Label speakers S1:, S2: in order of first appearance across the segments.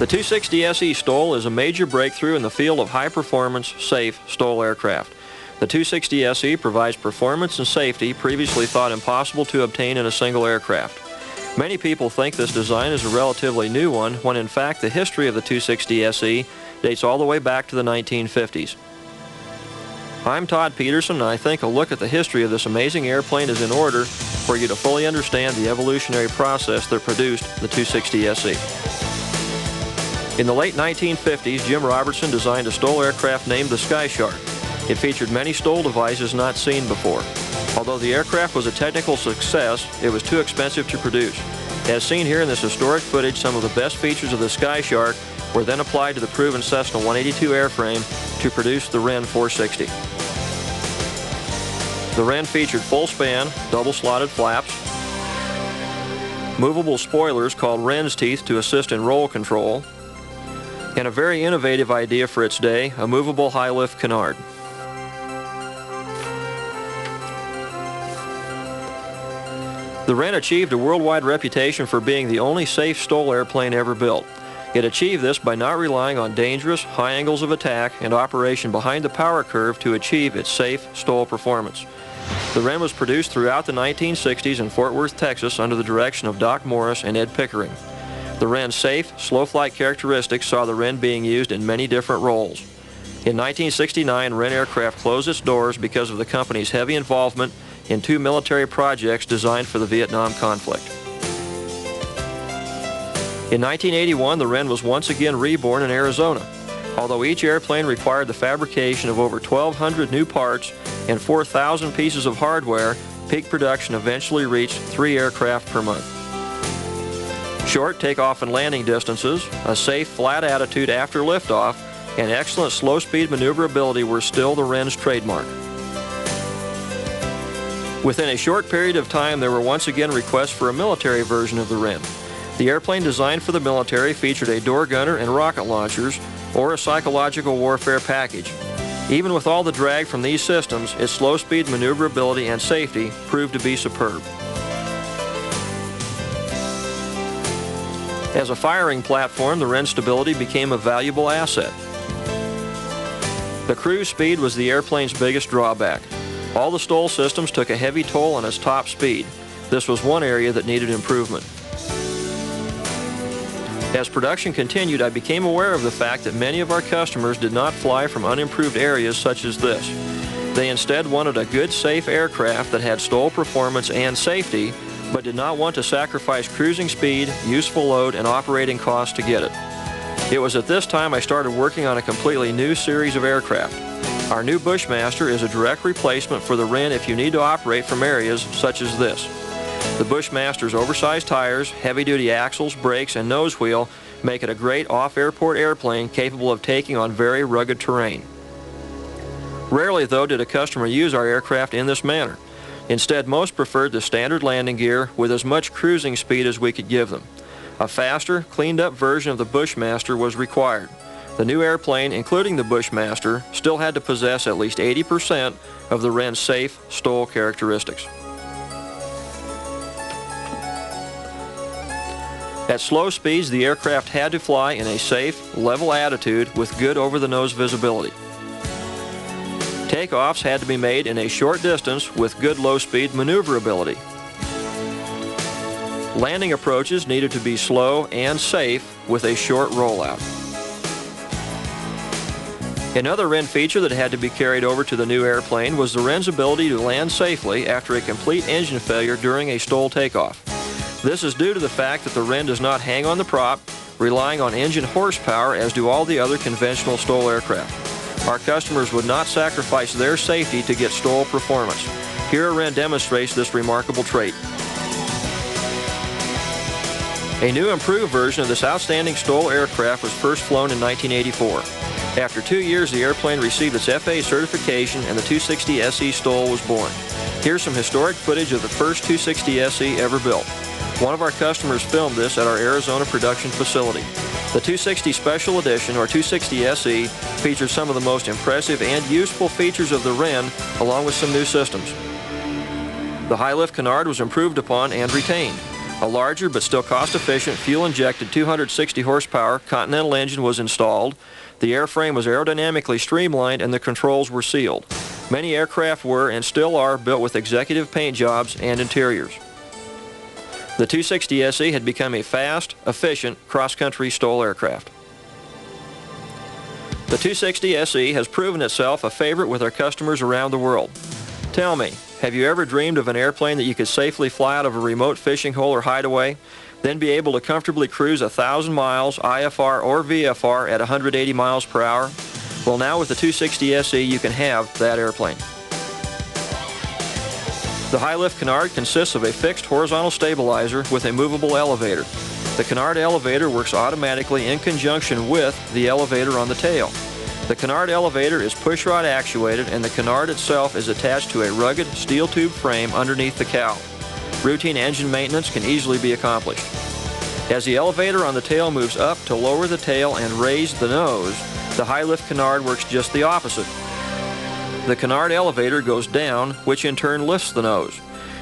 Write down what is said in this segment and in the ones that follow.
S1: The 260 SE STOL is a major breakthrough in the field of high-performance, safe STOL aircraft. The 260 SE provides performance and safety previously thought impossible to obtain in a single aircraft. Many people think this design is a relatively new one, when in fact the history of the 260 SE dates all the way back to the 1950s. I'm Todd Peterson, and I think a look at the history of this amazing airplane is in order for you to fully understand the evolutionary process that produced the 260 SE. In the late 1950s, Jim Robertson designed a STOL aircraft named the Sky Shark. It featured many STOL devices not seen before. Although the aircraft was a technical success, it was too expensive to produce. As seen here in this historic footage, some of the best features of the Sky Shark were then applied to the proven Cessna 182 airframe to produce the Wren 460. The Wren featured full-span, double-slotted flaps, movable spoilers called wren's teeth to assist in roll control, and a very innovative idea for its day, a movable high-lift canard. The Wren achieved a worldwide reputation for being the only safe STOL airplane ever built. It achieved this by not relying on dangerous, high angles of attack and operation behind the power curve to achieve its safe STOL performance. The Wren was produced throughout the 1960s in Fort Worth, Texas under the direction of Doc Morris and Ed Pickering. The Wren's safe, slow flight characteristics saw the Wren being used in many different roles. In 1969, Wren Aircraft closed its doors because of the company's heavy involvement in 2 military projects designed for the Vietnam conflict. In 1981, the Wren was once again reborn in Arizona. Although each airplane required the fabrication of over 1,200 new parts and 4,000 pieces of hardware, peak production eventually reached 3 aircraft per month. Short takeoff and landing distances, a safe, flat attitude after liftoff, and excellent slow-speed maneuverability were still the Wren's trademark. Within a short period of time, there were once again requests for a military version of the Wren. The airplane designed for the military featured a door gunner and rocket launchers, or a psychological warfare package. Even with all the drag from these systems, its slow-speed maneuverability and safety proved to be superb. As a firing platform, the Wren's stability became a valuable asset. The cruise speed was the airplane's biggest drawback. All the STOL systems took a heavy toll on its top speed. This was one area that needed improvement. As production continued, I became aware of the fact that many of our customers did not fly from unimproved areas such as this. They instead wanted a good, safe aircraft that had STOL performance and safety, but did not want to sacrifice cruising speed, useful load, and operating costs to get it. It was at this time I started working on a completely new series of aircraft. Our new Bushmaster is a direct replacement for the Wren if you need to operate from areas such as this. The Bushmaster's oversized tires, heavy-duty axles, brakes, and nose wheel make it a great off-airport airplane capable of taking on very rugged terrain. Rarely, though, did a customer use our aircraft in this manner. Instead, most preferred the standard landing gear with as much cruising speed as we could give them. A faster, cleaned-up version of the Bushmaster was required. The new airplane, including the Bushmaster, still had to possess at least 80% of the Wren's safe STOL characteristics. At slow speeds, the aircraft had to fly in a safe, level attitude with good over-the-nose visibility. Takeoffs had to be made in a short distance with good low-speed maneuverability. Landing approaches needed to be slow and safe with a short rollout. Another Wren feature that had to be carried over to the new airplane was the Wren's ability to land safely after a complete engine failure during a STOL takeoff. This is due to the fact that the Wren does not hang on the prop, relying on engine horsepower as do all the other conventional STOL aircraft. Our customers would not sacrifice their safety to get STOL performance. Here a Wren demonstrates this remarkable trait. A new improved version of this outstanding STOL aircraft was first flown in 1984. After 2 years, the airplane received its FAA certification and the 260 SE STOL was born. Here's some historic footage of the first 260 SE ever built. One of our customers filmed this at our Arizona production facility. The 260 Special Edition, or 260 SE, features some of the most impressive and useful features of the Wren, along with some new systems. The high-lift canard was improved upon and retained. A larger but still cost-efficient fuel-injected 260 horsepower Continental engine was installed. The airframe was aerodynamically streamlined and the controls were sealed. Many aircraft were and still are built with executive paint jobs and interiors. The 260 SE had become a fast, efficient, cross-country STOL aircraft. The 260 SE has proven itself a favorite with our customers around the world. Tell me, have you ever dreamed of an airplane that you could safely fly out of a remote fishing hole or hideaway, then be able to comfortably cruise 1,000 miles IFR or VFR at 180 miles per hour? Well, now with the 260 SE, you can have that airplane. The high-lift canard consists of a fixed horizontal stabilizer with a movable elevator. The canard elevator works automatically in conjunction with the elevator on the tail. The canard elevator is pushrod actuated, and the canard itself is attached to a rugged steel tube frame underneath the cowl. Routine engine maintenance can easily be accomplished. As the elevator on the tail moves up to lower the tail and raise the nose, the high-lift canard works just the opposite. The canard elevator goes down, which in turn lifts the nose.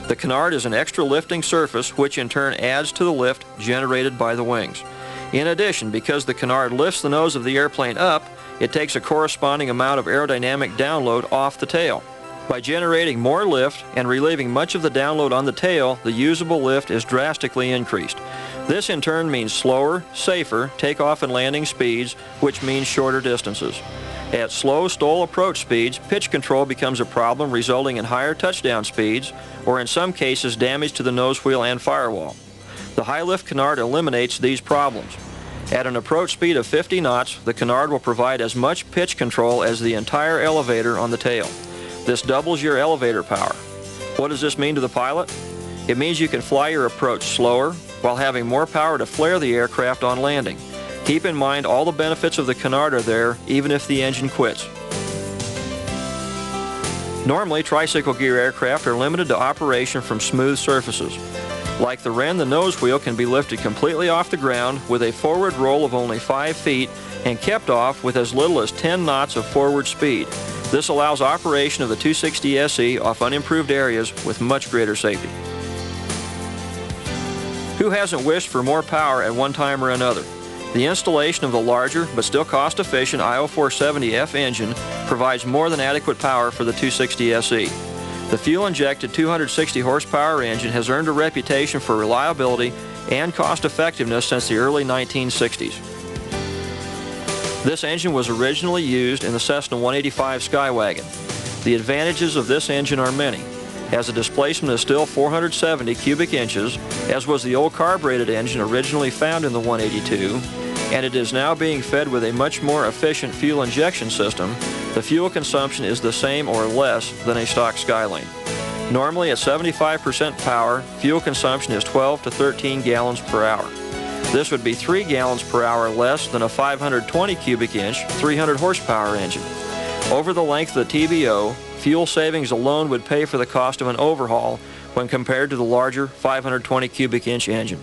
S1: The canard is an extra lifting surface, which in turn adds to the lift generated by the wings. In addition, because the canard lifts the nose of the airplane up, it takes a corresponding amount of aerodynamic download off the tail. By generating more lift and relieving much of the download on the tail, the usable lift is drastically increased. This in turn means slower, safer takeoff and landing speeds, which means shorter distances. At slow STOL approach speeds, pitch control becomes a problem, resulting in higher touchdown speeds, or in some cases damage to the nose wheel and firewall. The high-lift canard eliminates these problems. At an approach speed of 50 knots, the canard will provide as much pitch control as the entire elevator on the tail. This doubles your elevator power. What does this mean to the pilot? It means you can fly your approach slower while having more power to flare the aircraft on landing. Keep in mind all the benefits of the canard are there even if the engine quits. Normally, tricycle gear aircraft are limited to operation from smooth surfaces. Like the Wren, the nose wheel can be lifted completely off the ground with a forward roll of only 5 feet and kept off with as little as 10 knots of forward speed. This allows operation of the 260 SE off unimproved areas with much greater safety. Who hasn't wished for more power at one time or another? The installation of the larger but still cost-efficient IO470F engine provides more than adequate power for the 260 SE. The fuel-injected 260 horsepower engine has earned a reputation for reliability and cost-effectiveness since the early 1960s. This engine was originally used in the Cessna 185 Skywagon. The advantages of this engine are many, as the displacement is still 470 cubic inches, as was the old carbureted engine originally found in the 182, and it is now being fed with a much more efficient fuel injection system. The fuel consumption is the same or less than a stock Skylane. Normally at 75% power, fuel consumption is 12 to 13 gallons per hour. This would be 3 gallons per hour less than a 520 cubic inch, 300 horsepower engine. Over the length of the TBO, fuel savings alone would pay for the cost of an overhaul when compared to the larger 520 cubic inch engine.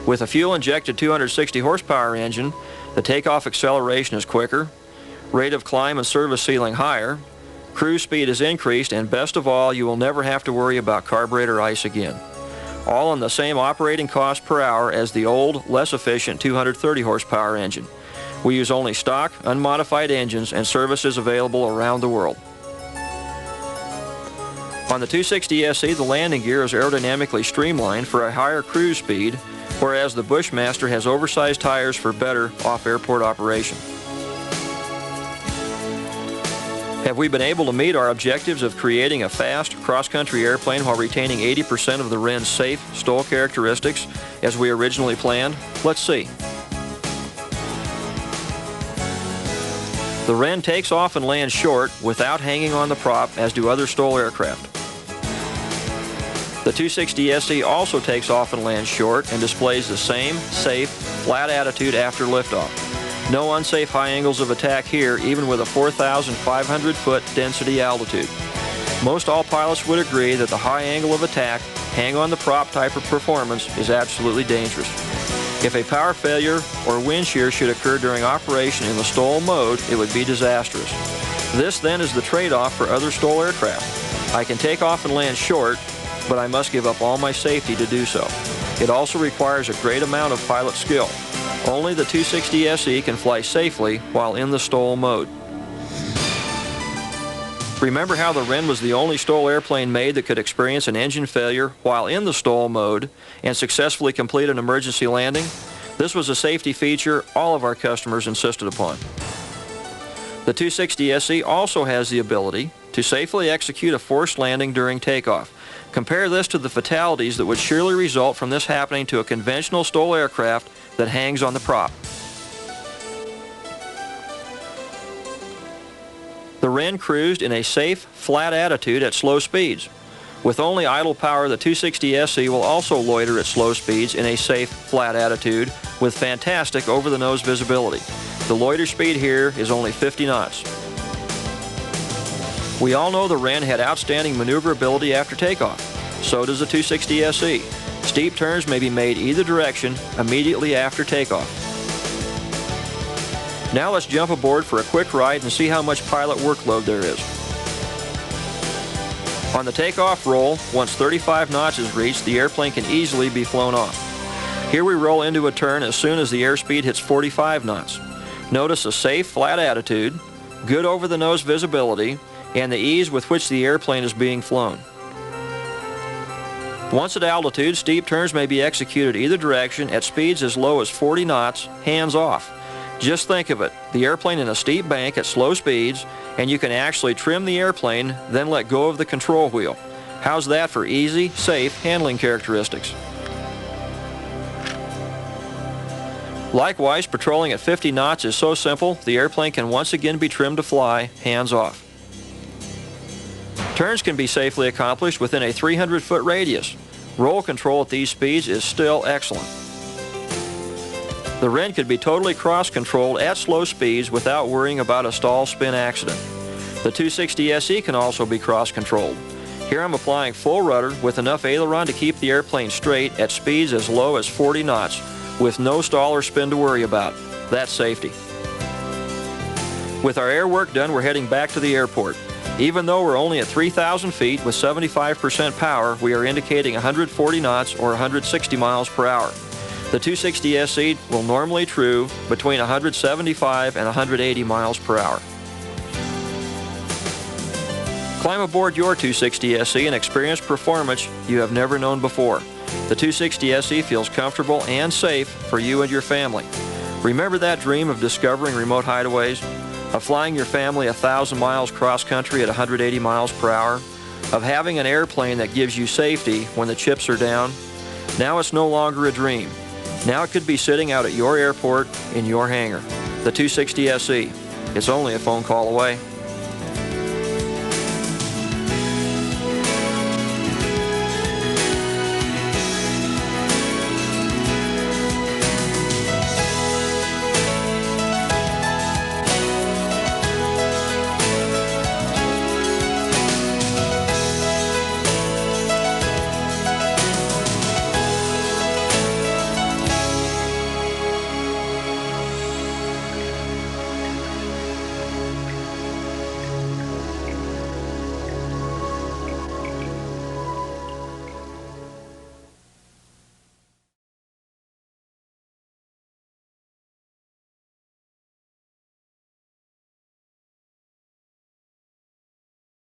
S1: With a fuel-injected 260 horsepower engine, the takeoff acceleration is quicker, rate of climb and service ceiling higher, cruise speed is increased, and best of all, you will never have to worry about carburetor ice again. All on the same operating cost per hour as the old, less efficient 230 horsepower engine. We use only stock, unmodified engines, and services available around the world. On the 260 SE, the landing gear is aerodynamically streamlined for a higher cruise speed, whereas the Bushmaster has oversized tires for better off-airport operation. Have we been able to meet our objectives of creating a fast, cross-country airplane while retaining 80% of the Wren's safe STOL characteristics as we originally planned? Let's see. The Wren takes off and lands short without hanging on the prop, as do other STOL aircraft. The 260 SE also takes off and lands short and displays the same safe, flat attitude after liftoff. No unsafe high angles of attack here, even with a 4,500-foot density altitude. Most all pilots would agree that the high angle of attack, hang on the prop type of performance, is absolutely dangerous. If a power failure or wind shear should occur during operation in the STOL mode, it would be disastrous. This then is the trade-off for other STOL aircraft. I can take off and land short, but I must give up all my safety to do so. It also requires a great amount of pilot skill. Only the 260 SE can fly safely while in the STOL mode. Remember how the Wren was the only STOL airplane made that could experience an engine failure while in the STOL mode and successfully complete an emergency landing? This was a safety feature all of our customers insisted upon. The 260 SE also has the ability to safely execute a forced landing during takeoff. Compare this to the fatalities that would surely result from this happening to a conventional STOL aircraft that hangs on the prop. The Wren cruised in a safe, flat attitude at slow speeds. With only idle power, the 260 SE will also loiter at slow speeds in a safe, flat attitude with fantastic over-the-nose visibility. The loiter speed here is only 50 knots. We all know the Wren had outstanding maneuverability after takeoff. So does the 260 SE. Steep turns may be made either direction immediately after takeoff. Now let's jump aboard for a quick ride and see how much pilot workload there is. On the takeoff roll, once 35 knots is reached, the airplane can easily be flown off. Here we roll into a turn as soon as the airspeed hits 45 knots. Notice a safe, flat attitude, good over-the-nose visibility, and the ease with which the airplane is being flown. Once at altitude, steep turns may be executed either direction at speeds as low as 40 knots, hands off. Just think of it, the airplane in a steep bank at slow speeds, and you can actually trim the airplane, then let go of the control wheel. How's that for easy, safe handling characteristics? Likewise, patrolling at 50 knots is so simple, the airplane can once again be trimmed to fly, hands off. Turns can be safely accomplished within a 300-foot radius. Roll control at these speeds is still excellent. The Wren could be totally cross-controlled at slow speeds without worrying about a stall spin accident. The 260 SE can also be cross-controlled. Here I'm applying full rudder with enough aileron to keep the airplane straight at speeds as low as 40 knots, with no stall or spin to worry about. That's safety. With our air work done, we're heading back to the airport. Even though we're only at 3,000 feet with 75% power, we are indicating 140 knots or 160 miles per hour. The 260 SE will normally true between 175 and 180 miles per hour. Climb aboard your 260 SE and experience performance you have never known before. The 260 SE feels comfortable and safe for you and your family. Remember that dream of discovering remote hideaways? Of flying your family 1,000 miles cross-country at 180 miles per hour? Of having an airplane that gives you safety when the chips are down? Now it's no longer a dream. Now it could be sitting out at your airport in your hangar. The 260 SE. It's only a phone call away.